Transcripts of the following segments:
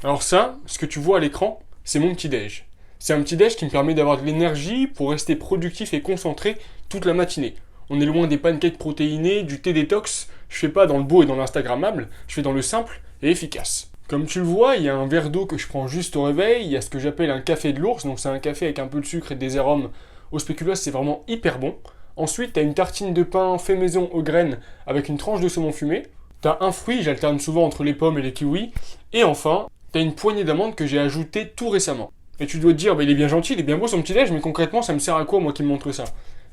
Alors ça, ce que tu vois à l'écran, c'est mon petit-déj. C'est un petit-déj qui me permet d'avoir de l'énergie pour rester productif et concentré toute la matinée. On est loin des pancakes protéinés, du thé détox, je fais pas dans le beau et dans l'instagrammable, je fais dans le simple et efficace. Comme tu le vois, il y a un verre d'eau que je prends juste au réveil, il y a ce que j'appelle un café de l'ours, donc c'est un café avec un peu de sucre et des arômes au spéculoos, c'est vraiment hyper bon. Ensuite, t'as une tartine de pain fait maison aux graines avec une tranche de saumon fumé. T'as un fruit, j'alterne souvent entre les pommes et les kiwis. Et enfin, t'as une poignée d'amandes que j'ai ajoutée tout récemment. Et tu dois te dire, bah, il est bien gentil, il est bien beau son petit-déj, mais concrètement, ça me sert à quoi, moi, qui me montre ça?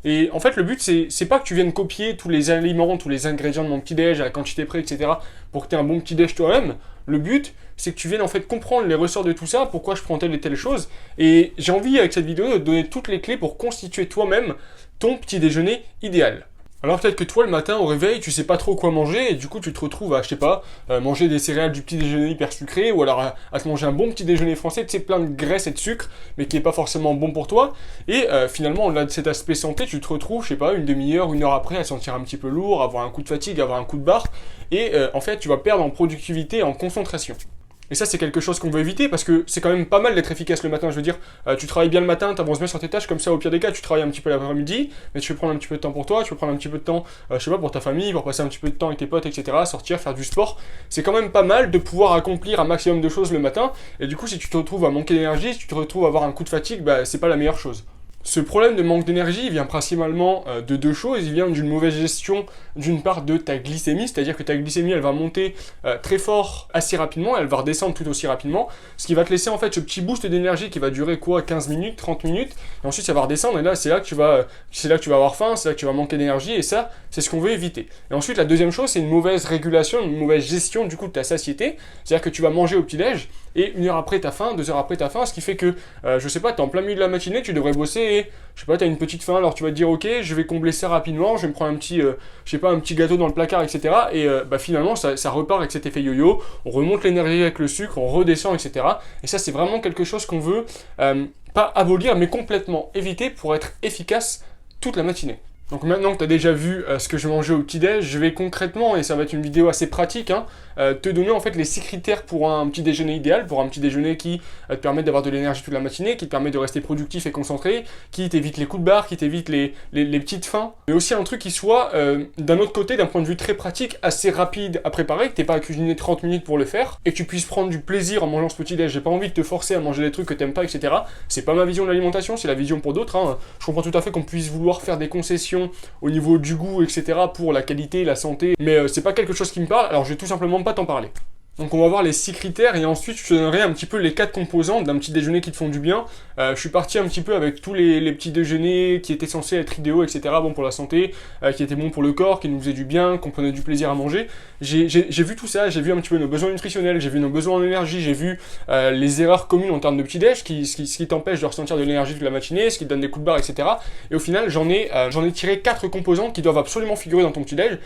Et en fait, le but, c'est pas que tu viennes copier tous les aliments, tous les ingrédients de mon petit-déj, à la quantité près, etc., pour que tu aies un bon petit-déj toi-même. Le but, c'est que tu viennes en fait comprendre les ressorts de tout ça, pourquoi je prends telle et telle chose. Et j'ai envie, avec cette vidéo, de te donner toutes les clés pour constituer toi-même ton petit déjeuner idéal. Alors peut-être que toi le matin au réveil tu sais pas trop quoi manger et du coup tu te retrouves à, je sais pas, manger des céréales du petit déjeuner hyper sucré ou alors à te manger un bon petit déjeuner français, tu sais, plein de graisse et de sucre mais qui est pas forcément bon pour toi et finalement au-delà de cet aspect santé tu te retrouves, je sais pas, une demi-heure, une heure après à sentir un petit peu lourd, avoir un coup de fatigue, avoir un coup de barre et en fait tu vas perdre en productivité et en concentration. Et ça, c'est quelque chose qu'on veut éviter parce que c'est quand même pas mal d'être efficace le matin. Je veux dire, tu travailles bien le matin, tu avances bien sur tes tâches, comme ça, au pire des cas, tu travailles un petit peu l'après-midi, mais tu peux prendre un petit peu de temps pour toi, tu peux prendre un petit peu de temps, je sais pas, pour ta famille, pour passer un petit peu de temps avec tes potes, etc., sortir, faire du sport. C'est quand même pas mal de pouvoir accomplir un maximum de choses le matin. Et du coup, si tu te retrouves à manquer d'énergie, si tu te retrouves à avoir un coup de fatigue, bah, c'est pas la meilleure chose. Ce problème de manque d'énergie vient principalement de deux choses. Il vient d'une mauvaise gestion, d'une part, de ta glycémie, c'est-à-dire que ta glycémie, elle va monter très fort assez rapidement, elle va redescendre tout aussi rapidement, ce qui va te laisser en fait ce petit boost d'énergie qui va durer quoi, 15 minutes, 30 minutes, et ensuite ça va redescendre, et là c'est là que tu vas avoir faim, c'est là que tu vas manquer d'énergie, et ça, c'est ce qu'on veut éviter. Et ensuite, la deuxième chose, c'est une mauvaise régulation, une mauvaise gestion du coup de ta satiété, c'est-à-dire que tu vas manger au petit-déj, et une heure après t'as faim, 2 heures après t'as faim, ce qui fait que, je sais pas, t'es en plein milieu de la matinée, tu devrais bosser, et je sais pas, t'as une petite faim, alors tu vas te dire ok, je vais combler ça rapidement, je vais me prendre un petit, je sais pas, un petit gâteau dans le placard, etc. Et bah finalement, ça repart avec cet effet yo-yo, on remonte l'énergie avec le sucre, on redescend, etc. Et ça, c'est vraiment quelque chose qu'on veut pas abolir, mais complètement éviter pour être efficace toute la matinée. Donc maintenant que tu as déjà vu ce que je mangeais au petit-déj, je vais concrètement, et ça va être une vidéo assez pratique, te donner en fait les 6 critères pour un petit déjeuner idéal, pour un petit déjeuner qui te permet d'avoir de l'énergie toute la matinée, qui te permet de rester productif et concentré, qui t'évite les coups de barre, qui t'évite les petites faims, mais aussi un truc qui soit d'un autre côté, d'un point de vue très pratique, assez rapide à préparer, que t'aies pas à cuisiner 30 minutes pour le faire, et que tu puisses prendre du plaisir en mangeant ce petit-déj. J'ai pas envie de te forcer à manger des trucs que t'aimes pas, etc. C'est pas ma vision de l'alimentation, c'est la vision pour d'autres. Je comprends tout à fait qu'on puisse vouloir faire des concessions au niveau du goût, etc., pour la qualité, la santé, mais c'est pas quelque chose qui me parle, alors je vais tout simplement pas t'en parler. Donc on va voir les 6 critères et ensuite je te donnerai un petit peu les 4 composantes d'un petit déjeuner qui te font du bien. Je suis parti un petit peu avec tous les petits déjeuners qui étaient censés être idéaux, etc., bon pour la santé, qui étaient bons pour le corps, qui nous faisaient du bien, qu'on prenait du plaisir à manger. J'ai vu tout ça, j'ai vu un petit peu nos besoins nutritionnels, j'ai vu nos besoins en énergie, j'ai vu les erreurs communes en termes de petit déj, ce qui t'empêche de ressentir de l'énergie toute la matinée, ce qui te donne des coups de barre, etc. Et au final j'en ai tiré 4 composantes qui doivent absolument figurer dans ton petit déj,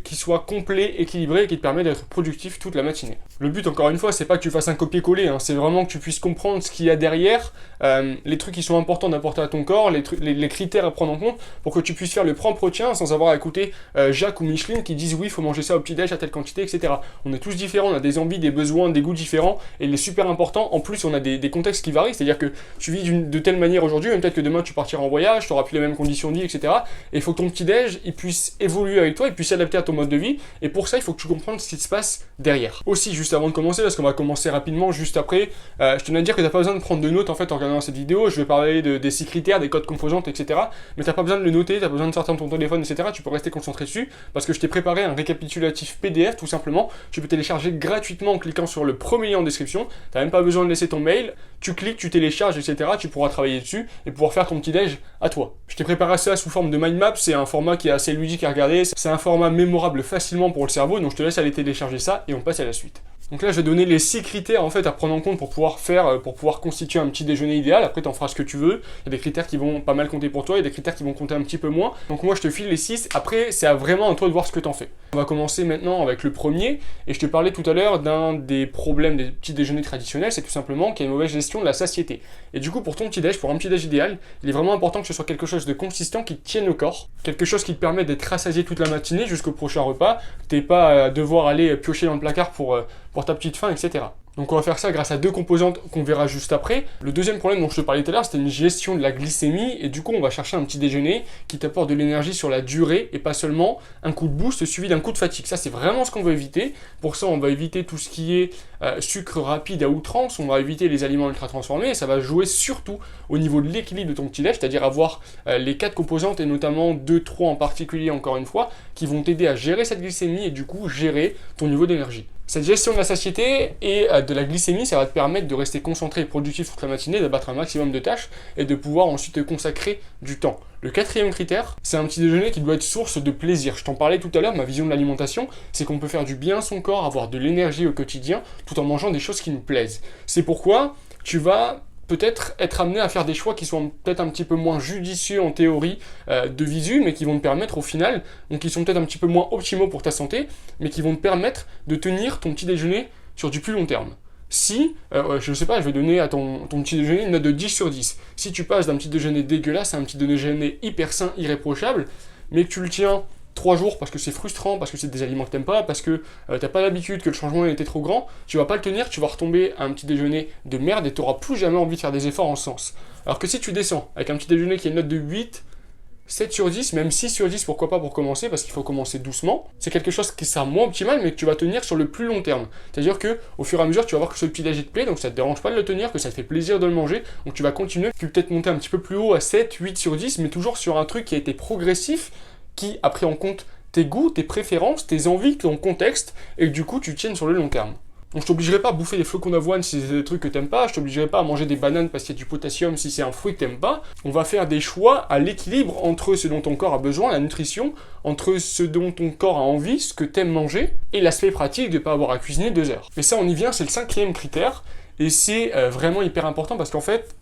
qui soient complets, équilibrés et qui te permettent d'être productif toute la matinée. Le but, encore une fois, c'est pas que tu fasses un copier-coller, c'est vraiment que tu puisses comprendre ce qu'il y a derrière, les trucs qui sont importants d'apporter à ton corps, les critères à prendre en compte, pour que tu puisses faire le propre tien sans avoir à écouter Jacques ou Micheline qui disent oui, il faut manger ça au petit-déj à telle quantité, etc. On est tous différents, on a des envies, des besoins, des goûts différents, et il est super important. En plus, on a des contextes qui varient, c'est-à-dire que tu vis de telle manière aujourd'hui, mais peut-être que demain tu partiras en voyage, tu n'auras plus les mêmes conditions de vie, etc. Et il faut que ton petit-déj, il puisse évoluer avec toi, il puisse s'adapter à ton mode de vie, et pour ça, il faut que tu comprennes ce qui se passe derrière. Aussi, juste avant de commencer, parce qu'on va commencer rapidement juste après, je tenais à dire que t'as pas besoin de prendre de notes en fait en regardant cette vidéo. Je vais parler des 6 critères, des codes composantes, etc. Mais t'as pas besoin de le noter, t'as pas besoin de sortir ton téléphone, etc. Tu peux rester concentré dessus parce que je t'ai préparé un récapitulatif PDF tout simplement. Tu peux télécharger gratuitement en cliquant sur le premier lien en description. T'as même pas besoin de laisser ton mail. Tu cliques, tu télécharges, etc. Tu pourras travailler dessus et pouvoir faire ton petit déj à toi. Je t'ai préparé ça sous forme de mind map. C'est un format qui est assez ludique à regarder. C'est un format mémorable facilement pour le cerveau. Donc je te laisse aller télécharger ça et on passe à la suite. Donc là, je vais donner les 6 critères en fait à prendre en compte pour pouvoir constituer un petit déjeuner idéal. Après, t'en feras ce que tu veux. Il y a des critères qui vont pas mal compter pour toi, il y a des critères qui vont compter un petit peu moins. Donc moi, je te file les 6. Après, c'est vraiment à toi de voir ce que t'en fais. On va commencer maintenant avec le premier. Et je te parlais tout à l'heure d'un des problèmes des petits déjeuners traditionnels, c'est tout simplement qu'il y a une mauvaise gestion de la satiété. Et du coup, pour ton petit déj, pour un petit déj idéal, il est vraiment important que ce soit quelque chose de consistant qui tienne au corps, quelque chose qui te permet d'être rassasié toute la matinée jusqu'au prochain repas. Que t'aies pas à devoir aller piocher dans le placard pour ta petite faim, etc. Donc on va faire ça grâce à deux composantes qu'on verra juste après. Le deuxième problème dont je te parlais tout à l'heure, c'était une gestion de la glycémie, et du coup on va chercher un petit déjeuner qui t'apporte de l'énergie sur la durée, et pas seulement un coup de boost suivi d'un coup de fatigue. Ça c'est vraiment ce qu'on veut éviter. Pour ça on va éviter tout ce qui est sucre rapide à outrance, on va éviter les aliments ultra transformés, et ça va jouer surtout au niveau de l'équilibre de ton petit-déj, c'est-à-dire avoir les quatre composantes, et notamment 2-3 en particulier encore une fois, qui vont t'aider à gérer cette glycémie et du coup gérer ton niveau d'énergie. Cette gestion de la satiété et de la glycémie, ça va te permettre de rester concentré et productif toute la matinée, d'abattre un maximum de tâches et de pouvoir ensuite te consacrer du temps. Le quatrième critère, c'est un petit déjeuner qui doit être source de plaisir. Je t'en parlais tout à l'heure, ma vision de l'alimentation, c'est qu'on peut faire du bien à son corps, avoir de l'énergie au quotidien, tout en mangeant des choses qui nous plaisent. C'est pourquoi tu vas peut-être être amené à faire des choix qui sont peut-être un petit peu moins judicieux en théorie de visu, mais qui vont te permettre au final, donc qui sont peut-être un petit peu moins optimaux pour ta santé, mais qui vont te permettre de tenir ton petit déjeuner sur du plus long terme. Si, je sais pas, je vais donner à ton petit déjeuner une note de 10 sur 10. Si tu passes d'un petit déjeuner dégueulasse à un petit déjeuner hyper sain, irréprochable, mais que tu le tiens 3 jours parce que c'est frustrant, parce que c'est des aliments que t'aimes pas, parce que t'as pas l'habitude, que le changement était trop grand, tu vas pas le tenir, tu vas retomber à un petit déjeuner de merde et t'auras plus jamais envie de faire des efforts en ce sens. Alors que si tu descends avec un petit déjeuner qui a une note de 8, 7 sur 10, même 6 sur 10, pourquoi pas pour commencer, parce qu'il faut commencer doucement, c'est quelque chose qui sera moins optimal, mais que tu vas tenir sur le plus long terme. C'est-à-dire que au fur et à mesure, tu vas voir que ce petit déjeuner te plaît, donc ça te dérange pas de le tenir, que ça te fait plaisir de le manger, donc tu vas continuer, tu peux peut-être monter un petit peu plus haut à 7, 8 sur 10, mais toujours sur un truc qui a été progressif, qui a pris en compte tes goûts, tes préférences, tes envies, ton contexte, et que du coup tu tiennes sur le long terme. Donc je t'obligerai pas à bouffer des flocons d'avoine si c'est des trucs que t'aimes pas, je t'obligerai pas à manger des bananes parce qu'il y a du potassium si c'est un fruit que t'aimes pas. On va faire des choix à l'équilibre entre ce dont ton corps a besoin, la nutrition, entre ce dont ton corps a envie, ce que t'aimes manger, et l'aspect pratique de pas avoir à cuisiner 2 heures. Et ça on y vient, c'est le 5e critère, et c'est vraiment hyper important parce qu'en fait,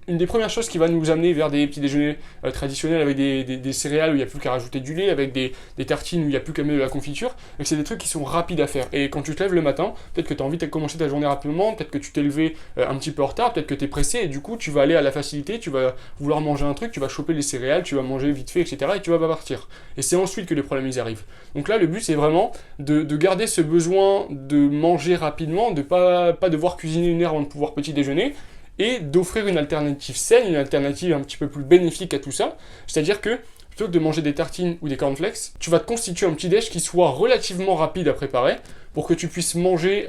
une des premières choses qui va nous amener vers des petits déjeuners traditionnels avec des céréales où il n'y a plus qu'à rajouter du lait, avec des tartines où il n'y a plus qu'à mettre de la confiture, et que c'est des trucs qui sont rapides à faire. Et quand tu te lèves le matin, peut-être que tu as envie de commencer ta journée rapidement, peut-être que tu t'es levé un petit peu en retard, peut-être que tu es pressé, et du coup tu vas aller à la facilité, tu vas vouloir manger un truc, tu vas choper les céréales, tu vas manger vite fait, etc. et tu vas pas partir. Et c'est ensuite que les problèmes ils arrivent. Donc là le but c'est vraiment de garder ce besoin de manger rapidement, de pas devoir cuisiner 1 heure avant de pouvoir petit déjeuner, et d'offrir une alternative saine, une alternative un petit peu plus bénéfique à tout ça. C'est-à-dire que, plutôt que de manger des tartines ou des cornflakes, tu vas te constituer un petit déj qui soit relativement rapide à préparer, pour que tu puisses manger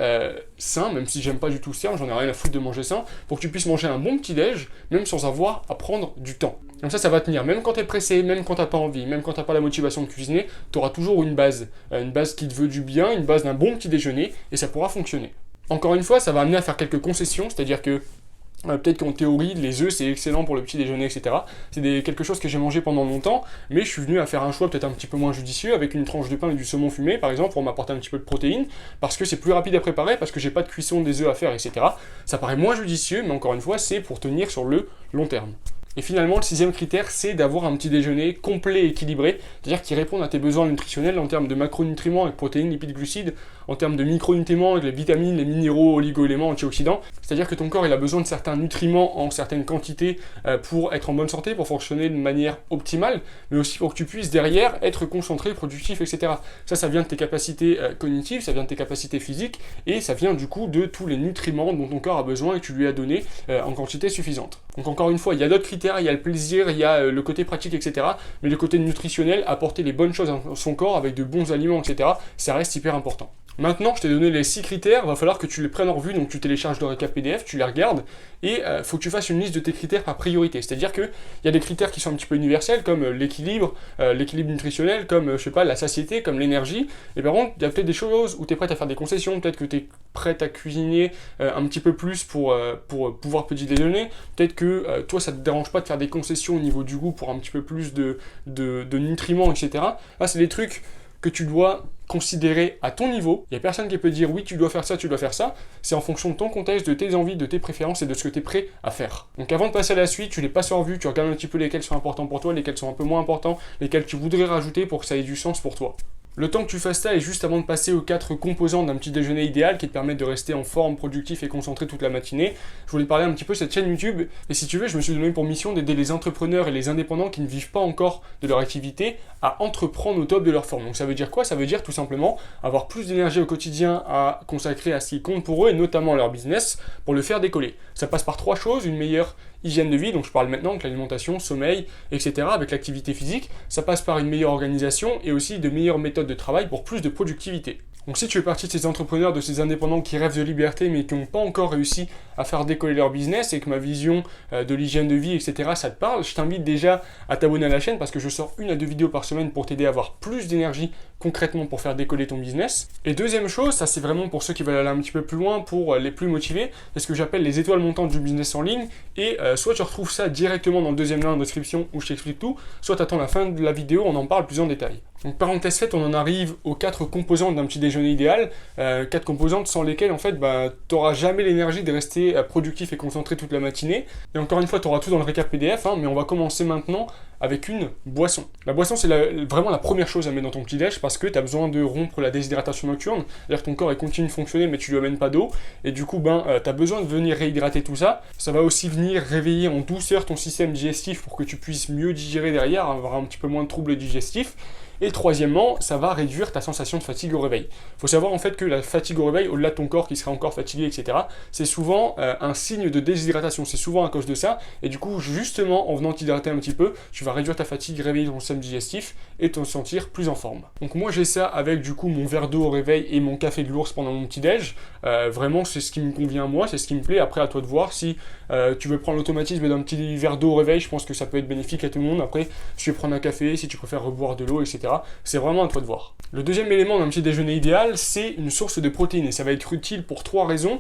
sain, même si j'aime pas du tout sain, j'en ai rien à foutre de manger sain, pour que tu puisses manger un bon petit déj, même sans avoir à prendre du temps. Comme ça va tenir, même quand t'es pressé, même quand t'as pas envie, même quand t'as pas la motivation de cuisiner, t'auras toujours une base qui te veut du bien, une base d'un bon petit déjeuner, et ça pourra fonctionner. Encore une fois, ça va amener à faire quelques concessions, c'est-à-dire que peut-être qu'en théorie, les œufs c'est excellent pour le petit déjeuner, etc. C'est quelque chose que j'ai mangé pendant longtemps, mais je suis venu à faire un choix peut-être un petit peu moins judicieux avec une tranche de pain et du saumon fumé, par exemple, pour m'apporter un petit peu de protéines, parce que c'est plus rapide à préparer, parce que j'ai pas de cuisson des œufs à faire, etc. Ça paraît moins judicieux, mais encore une fois, c'est pour tenir sur le long terme. Et finalement, le 6e critère, c'est d'avoir un petit déjeuner complet et équilibré, c'est-à-dire qui répond à tes besoins nutritionnels en termes de macronutriments avec protéines, lipides, glucides, en termes de micronutriments avec les vitamines, les minéraux, oligo-éléments, antioxydants. C'est-à-dire que ton corps il a besoin de certains nutriments en certaines quantités pour être en bonne santé, pour fonctionner de manière optimale, mais aussi pour que tu puisses derrière être concentré, productif, etc. Ça vient de tes capacités cognitives, ça vient de tes capacités physiques, et ça vient du coup de tous les nutriments dont ton corps a besoin et que tu lui as donné en quantité suffisante. Donc encore une fois, il y a d'autres critères, il y a le plaisir, il y a le côté pratique, etc. Mais le côté nutritionnel, apporter les bonnes choses à son corps avec de bons aliments, etc., ça reste hyper important. Maintenant, je t'ai donné les 6 critères, il va falloir que tu les prennes en revue, donc tu télécharges le récap PDF, tu les regardes, et faut que tu fasses une liste de tes critères par priorité. C'est-à-dire qu'il y a des critères qui sont un petit peu universels, comme l'équilibre nutritionnel, comme, je sais pas, la satiété, comme l'énergie, et par contre, il y a peut-être des choses où tu es prêt à faire des concessions, peut-être que tu es prêt à cuisiner un petit peu plus pour pouvoir petit déjeuner, peut-être que toi, ça te dérange pas de faire des concessions au niveau du goût pour un petit peu plus de nutriments, etc. Là, c'est des trucs que tu dois considérer à ton niveau. Il n'y a personne qui peut dire oui, tu dois faire ça, tu dois faire ça. C'est en fonction de ton contexte, de tes envies, de tes préférences et de ce que tu es prêt à faire. Donc avant de passer à la suite, tu les passes en revue, tu regardes un petit peu lesquels sont importants pour toi, lesquels sont un peu moins importants, lesquels tu voudrais rajouter pour que ça ait du sens pour toi. Le temps que tu fasses ça est juste avant de passer aux 4 composants d'un petit déjeuner idéal qui te permettent de rester en forme, productif et concentré toute la matinée. Je voulais te parler un petit peu de cette chaîne YouTube et si tu veux, je me suis donné pour mission d'aider les entrepreneurs et les indépendants qui ne vivent pas encore de leur activité à entreprendre au top de leur forme. Donc ça veut dire quoi? Ça veut dire tout simplement avoir plus d'énergie au quotidien à consacrer à ce qui compte pour eux et notamment leur business pour le faire décoller. Ça passe par 3 choses, une meilleure hygiène de vie, donc je parle maintenant de l'alimentation, sommeil, etc. avec l'activité physique. Ça passe par une meilleure organisation et aussi de meilleures méthodes de travail pour plus de productivité. Donc si tu fais partie de ces entrepreneurs, de ces indépendants qui rêvent de liberté mais qui n'ont pas encore réussi à faire décoller leur business et que ma vision de l'hygiène de vie, etc. ça te parle, je t'invite déjà à t'abonner à la chaîne parce que je sors 1 à 2 vidéos par semaine pour t'aider à avoir plus d'énergie concrètement pour faire décoller ton business. Et deuxième chose, ça c'est vraiment pour ceux qui veulent aller un petit peu plus loin, pour les plus motivés, c'est ce que j'appelle les étoiles montantes du business en ligne. Et soit tu retrouves ça directement dans le deuxième lien en description où je t'explique tout, soit tu attends la fin de la vidéo, on en parle plus en détail. Donc parenthèse faite, on en arrive aux 4 composantes d'un petit déjeuner idéal, 4 composantes sans lesquelles en fait tu n'auras jamais l'énergie de rester productif et concentré toute la matinée. Et encore une fois, tu auras tout dans le récap PDF, mais on va commencer maintenant avec une boisson. La boisson, c'est vraiment la première chose à mettre dans ton petit déj parce que tu as besoin de rompre la déshydratation nocturne, c'est-à-dire que ton corps il continue de fonctionner mais tu lui amènes pas d'eau, et du coup tu as besoin de venir réhydrater tout ça. Ça va aussi venir réveiller en douceur ton système digestif pour que tu puisses mieux digérer derrière, avoir un petit peu moins de troubles digestifs. Et troisièmement, ça va réduire ta sensation de fatigue au réveil. Il faut savoir en fait que la fatigue au réveil, au-delà de ton corps qui sera encore fatigué, etc., c'est souvent un signe de déshydratation, c'est souvent à cause de ça, et du coup, justement, en venant t'hydrater un petit peu, tu vas réduire ta fatigue, réveiller ton système digestif, et te sentir plus en forme. Donc moi j'ai ça avec du coup mon verre d'eau au réveil et mon café de l'ours pendant mon petit-déj. Vraiment c'est ce qui me convient à moi, c'est ce qui me plaît, après à toi de voir si tu veux prendre l'automatisme d'un petit verre d'eau au réveil, je pense que ça peut être bénéfique à tout le monde. Après, si tu veux prendre un café, si tu préfères reboire de l'eau, etc., c'est vraiment à toi de voir. Le deuxième élément d'un petit déjeuner idéal, c'est une source de protéines et ça va être utile pour 3 raisons.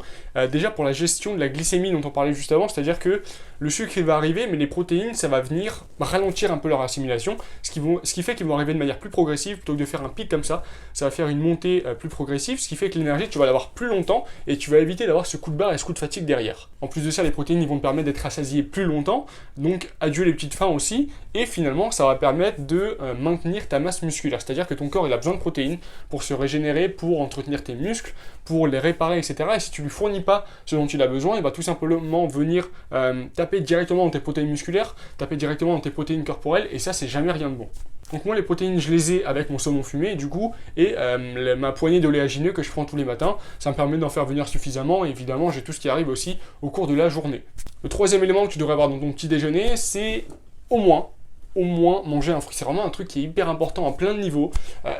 Déjà pour la gestion de la glycémie dont on parlait juste avant, c'est-à-dire que le sucre il va arriver mais les protéines ça va venir ralentir un peu leur assimilation, ce qui fait qu'ils vont arriver de manière plus progressive plutôt que de faire un pic comme ça va faire une montée plus progressive, ce qui fait que l'énergie tu vas l'avoir plus longtemps et tu vas éviter d'avoir ce coup de barre et ce coup de fatigue derrière. En plus de ça, les protéines ils vont te permettre d'être rassasié plus longtemps, donc adieu les petites faims aussi, et finalement ça va permettre de maintenir ta masse musculaire, c'est-à-dire que ton corps il a besoin de protéines pour se régénérer, pour entretenir tes muscles, pour les réparer, etc. Et si tu lui fournis pas ce dont il a besoin, il va tout simplement venir taper directement dans tes protéines musculaires, taper directement dans tes protéines corporelles, et ça c'est jamais rien de bon. Donc moi les protéines je les ai avec mon saumon fumé du coup et ma poignée d'oléagineux que je prends tous les matins, ça me permet d'en faire venir suffisamment et évidemment j'ai tout ce qui arrive aussi au cours de la journée. Le troisième élément que tu devrais avoir dans ton petit déjeuner c'est au moins manger un fruit. C'est vraiment un truc qui est hyper important à plein de niveaux.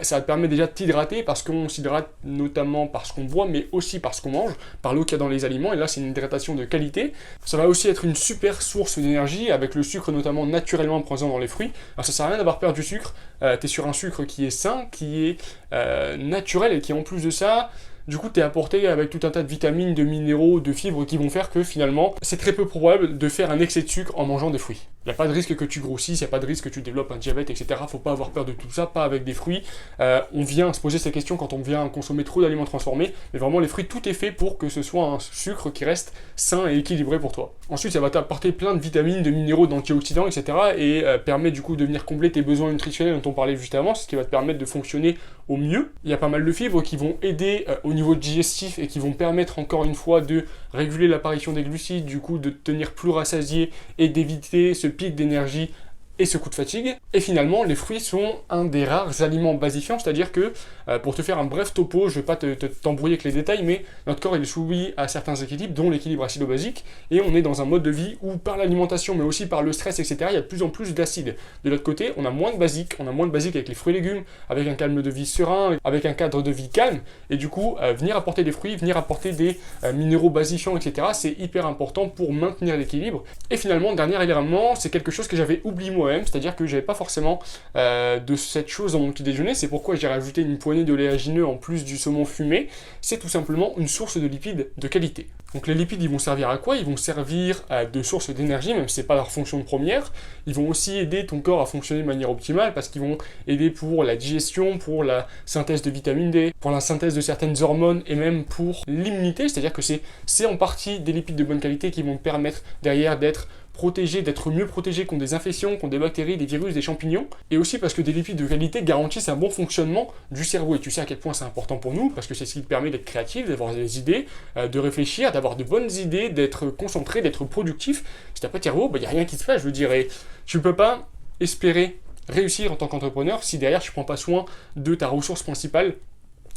Ça te permet déjà de t'hydrater parce qu'on s'hydrate notamment par ce qu'on boit, mais aussi par ce qu'on mange, par l'eau qu'il y a dans les aliments. Et là, c'est une hydratation de qualité. Ça va aussi être une super source d'énergie avec le sucre notamment naturellement présent dans les fruits. Alors ça sert à rien d'avoir perdu du sucre. Tu es sur un sucre qui est sain, qui est naturel et qui en plus de ça... Du coup, tu es apporté avec tout un tas de vitamines, de minéraux, de fibres qui vont faire que finalement, c'est très peu probable de faire un excès de sucre en mangeant des fruits. Il n'y a pas de risque que tu grossisses, il n'y a pas de risque que tu développes un diabète, etc. Faut pas avoir peur de tout ça, pas avec des fruits. On vient se poser ces questions quand on vient consommer trop d'aliments transformés, mais vraiment les fruits, tout est fait pour que ce soit un sucre qui reste sain et équilibré pour toi. Ensuite, ça va t'apporter plein de vitamines, de minéraux, d'antioxydants, etc. et permet du coup de venir combler tes besoins nutritionnels dont on parlait juste avant, ce qui va te permettre de fonctionner au mieux. Il y a pas mal de fibres qui vont aider au niveau digestif et qui vont permettre encore une fois de réguler l'apparition des glucides, du coup de te tenir plus rassasié et d'éviter ce pic d'énergie et ce coup de fatigue. Et finalement, les fruits sont un des rares aliments basifiants, c'est-à-dire que, pour te faire un bref topo, je ne vais pas t'embrouiller avec les détails, mais notre corps il est soumis à certains équilibres, dont l'équilibre acido-basique, et on est dans un mode de vie où par l'alimentation, mais aussi par le stress, etc., il y a de plus en plus d'acide. De l'autre côté, on a moins de basique avec les fruits et légumes, avec un calme de vie serein, avec un cadre de vie calme, et du coup, venir apporter des fruits, venir apporter des minéraux basifiants, etc., c'est hyper important pour maintenir l'équilibre. Et finalement, dernier élément, c'est quelque chose que j'avais oublié moi, c'est-à-dire que j'avais pas forcément de cette chose dans mon petit déjeuner, c'est pourquoi j'ai rajouté une poignée d'oléagineux en plus du saumon fumé, c'est tout simplement une source de lipides de qualité. Donc les lipides ils vont servir à quoi? Ils vont servir de source d'énergie, même si c'est pas leur fonction première. Ils vont aussi aider ton corps à fonctionner de manière optimale parce qu'ils vont aider pour la digestion, pour la synthèse de vitamine D, pour la synthèse de certaines hormones et même pour l'immunité, c'est-à-dire que c'est en partie des lipides de bonne qualité qui vont te permettre derrière d'être protégés, d'être mieux protégés contre des infections, contre des bactéries, des virus, des champignons, et aussi parce que des lipides de qualité garantissent un bon fonctionnement du cerveau. Et tu sais à quel point c'est important pour nous, parce que c'est ce qui te permet d'être créatif, d'avoir des idées, de réfléchir, d'avoir de bonnes idées, d'être concentré, d'être productif. Si t'as pas de cerveau, il n'y a rien qui se passe, je veux dire. Et tu peux pas espérer réussir en tant qu'entrepreneur si derrière tu prends pas soin de ta ressource principale,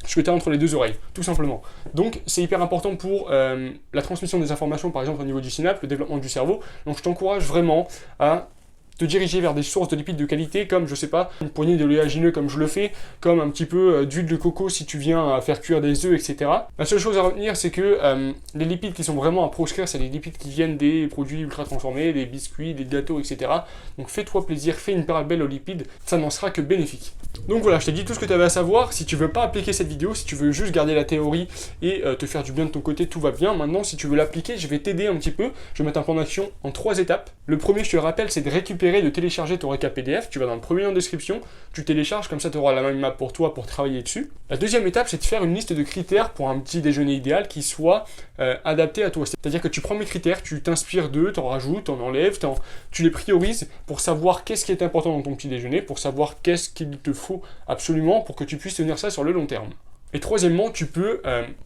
ce que tu as entre les deux oreilles, tout simplement. Donc c'est hyper important pour la transmission des informations, par exemple au niveau du synapse, le développement du cerveau. Donc je t'encourage vraiment à te diriger vers des sources de lipides de qualité, comme, je sais pas, une poignée d'oléagineux comme je le fais, comme un petit peu d'huile de coco si tu viens à faire cuire des œufs, etc. La seule chose à retenir, c'est que les lipides qui sont vraiment à proscrire, c'est les lipides qui viennent des produits ultra transformés, des biscuits, des gâteaux, etc. Donc fais-toi plaisir, fais une part belle aux lipides, ça n'en sera que bénéfique. Donc voilà, je t'ai dit tout ce que tu avais à savoir. Si tu veux pas appliquer cette vidéo, si tu veux juste garder la théorie et te faire du bien de ton côté, tout va bien. Maintenant, si tu veux l'appliquer, je vais t'aider un petit peu. Je vais mettre un plan d'action en 3 étapes. Le premier, je te le rappelle, c'est de récupérer, de télécharger ton récap PDF. Tu vas dans le premier lien en description, tu télécharges, comme ça tu auras la même map pour toi pour travailler dessus. La deuxième étape, c'est de faire une liste de critères pour un petit déjeuner idéal qui soit adapté à toi. C'est-à-dire que tu prends mes critères, tu t'inspires d'eux, t'en rajoutes, t'en enlèves, tu les priorises pour savoir qu'est-ce qui est important dans ton petit déjeuner, pour savoir qu'est-ce qu'il te faut absolument pour que tu puisses tenir ça sur le long terme. Et troisièmement, tu peux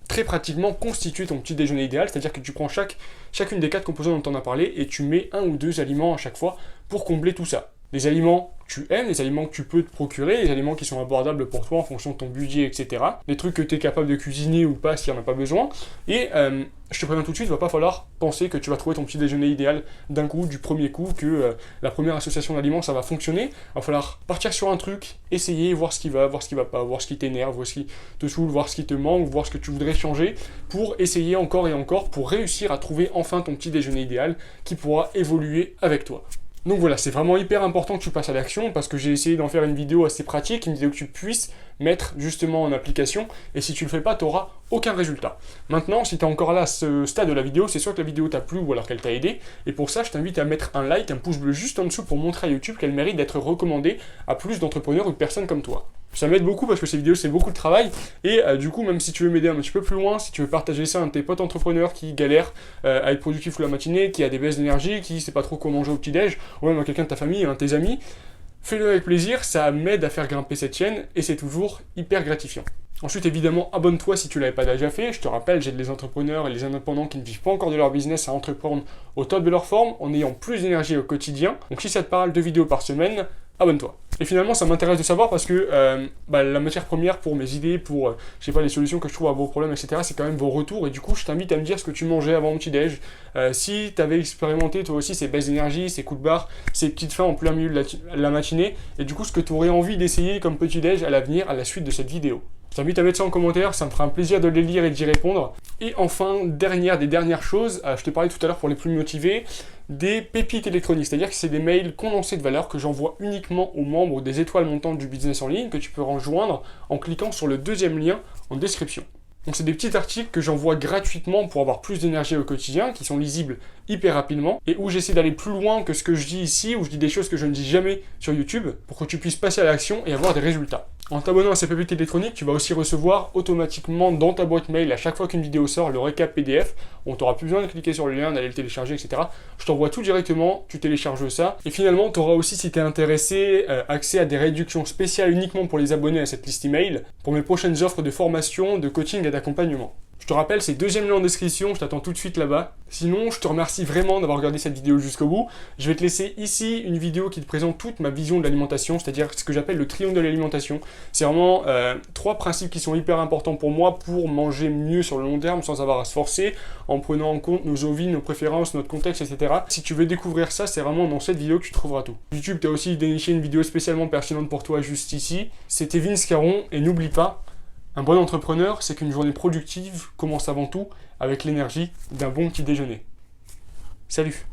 très pratiquement constituer ton petit déjeuner idéal, c'est-à-dire que tu prends chacune des 4 composants dont on a parlé et tu mets 1 ou 2 aliments à chaque fois pour combler tout ça. Les aliments que tu aimes, les aliments que tu peux te procurer, les aliments qui sont abordables pour toi en fonction de ton budget, etc. Les trucs que tu es capable de cuisiner ou pas s'il n'y en a pas besoin. Et je te préviens tout de suite, il ne va pas falloir penser que tu vas trouver ton petit déjeuner idéal d'un coup, du premier coup, que la première association d'aliments, ça va fonctionner. Il va falloir partir sur un truc, essayer, voir ce qui va pas, voir ce qui t'énerve, voir ce qui te saoule, voir ce qui te manque, voir ce que tu voudrais changer, pour essayer encore et encore, pour réussir à trouver enfin ton petit déjeuner idéal qui pourra évoluer avec toi. Donc voilà, c'est vraiment hyper important que tu passes à l'action parce que j'ai essayé d'en faire une vidéo assez pratique, une vidéo que tu puisses mettre justement en application et si tu le fais pas, tu n'auras aucun résultat. Maintenant, si tu es encore là à ce stade de la vidéo, c'est sûr que la vidéo t'a plu ou alors qu'elle t'a aidé et pour ça, je t'invite à mettre un like, un pouce bleu juste en dessous pour montrer à YouTube qu'elle mérite d'être recommandée à plus d'entrepreneurs ou de personnes comme toi. Ça m'aide beaucoup parce que ces vidéos c'est beaucoup de travail et du coup même si tu veux m'aider un petit peu plus loin, si tu veux partager ça à un de tes potes entrepreneurs qui galère à être productif toute la matinée, qui a des baisses d'énergie, qui sait pas trop quoi manger au petit-déj, ou même à quelqu'un de ta famille, un de tes amis, fais-le avec plaisir, ça m'aide à faire grimper cette chaîne et c'est toujours hyper gratifiant. Ensuite, évidemment, abonne-toi si tu ne l'avais pas déjà fait. Je te rappelle, j'aide les entrepreneurs et les indépendants qui ne vivent pas encore de leur business à entreprendre au top de leur forme en ayant plus d'énergie au quotidien. Donc si ça te parle de vidéos par semaine, abonne-toi. Et finalement, ça m'intéresse de savoir parce que la matière première pour mes idées, pour je sais pas, les solutions que je trouve à vos problèmes, etc., c'est quand même vos retours. Et du coup, je t'invite à me dire ce que tu mangeais avant mon petit-déj. Si tu avais expérimenté toi aussi ces baisses d'énergie, ces coups de barre, ces petites faims en plein milieu de la matinée, et du coup, ce que tu aurais envie d'essayer comme petit-déj à l'avenir, à la suite de cette vidéo. Je t'invite à mettre ça en commentaire, ça me fera un plaisir de les lire et d'y répondre. Et enfin, dernière chose, je te parlais tout à l'heure pour les plus motivés, des pépites électroniques, c'est-à-dire que c'est des mails condensés de valeur que j'envoie uniquement aux membres des étoiles montantes du business en ligne que tu peux rejoindre en cliquant sur le deuxième lien en description. Donc c'est des petits articles que j'envoie gratuitement pour avoir plus d'énergie au quotidien, qui sont lisibles hyper rapidement, et où j'essaie d'aller plus loin que ce que je dis ici, où je dis des choses que je ne dis jamais sur YouTube, pour que tu puisses passer à l'action et avoir des résultats. En t'abonnant à ces pépites électroniques, tu vas aussi recevoir automatiquement dans ta boîte mail, à chaque fois qu'une vidéo sort, le récap PDF, où tu n'auras plus besoin de cliquer sur le lien, d'aller le télécharger, etc. Je t'envoie tout directement, tu télécharges ça, et finalement tu auras aussi, si tu es intéressé, accès à des réductions spéciales uniquement pour les abonnés à cette liste email, pour mes prochaines offres de formation, de coaching et d'accompagnement. Je te rappelle, c'est deuxième lien en description, je t'attends tout de suite là-bas. Sinon, je te remercie vraiment d'avoir regardé cette vidéo jusqu'au bout. Je vais te laisser ici une vidéo qui te présente toute ma vision de l'alimentation, c'est-à-dire ce que j'appelle le triangle de l'alimentation. C'est vraiment 3 principes qui sont hyper importants pour moi pour manger mieux sur le long terme sans avoir à se forcer, en prenant en compte nos envies, nos préférences, notre contexte, etc. Si tu veux découvrir ça, c'est vraiment dans cette vidéo que tu trouveras tout. YouTube t'a aussi déniché une vidéo spécialement pertinente pour toi juste ici. C'était Vince Caron et n'oublie pas, un bon entrepreneur, c'est qu'une journée productive commence avant tout avec l'énergie d'un bon petit déjeuner. Salut!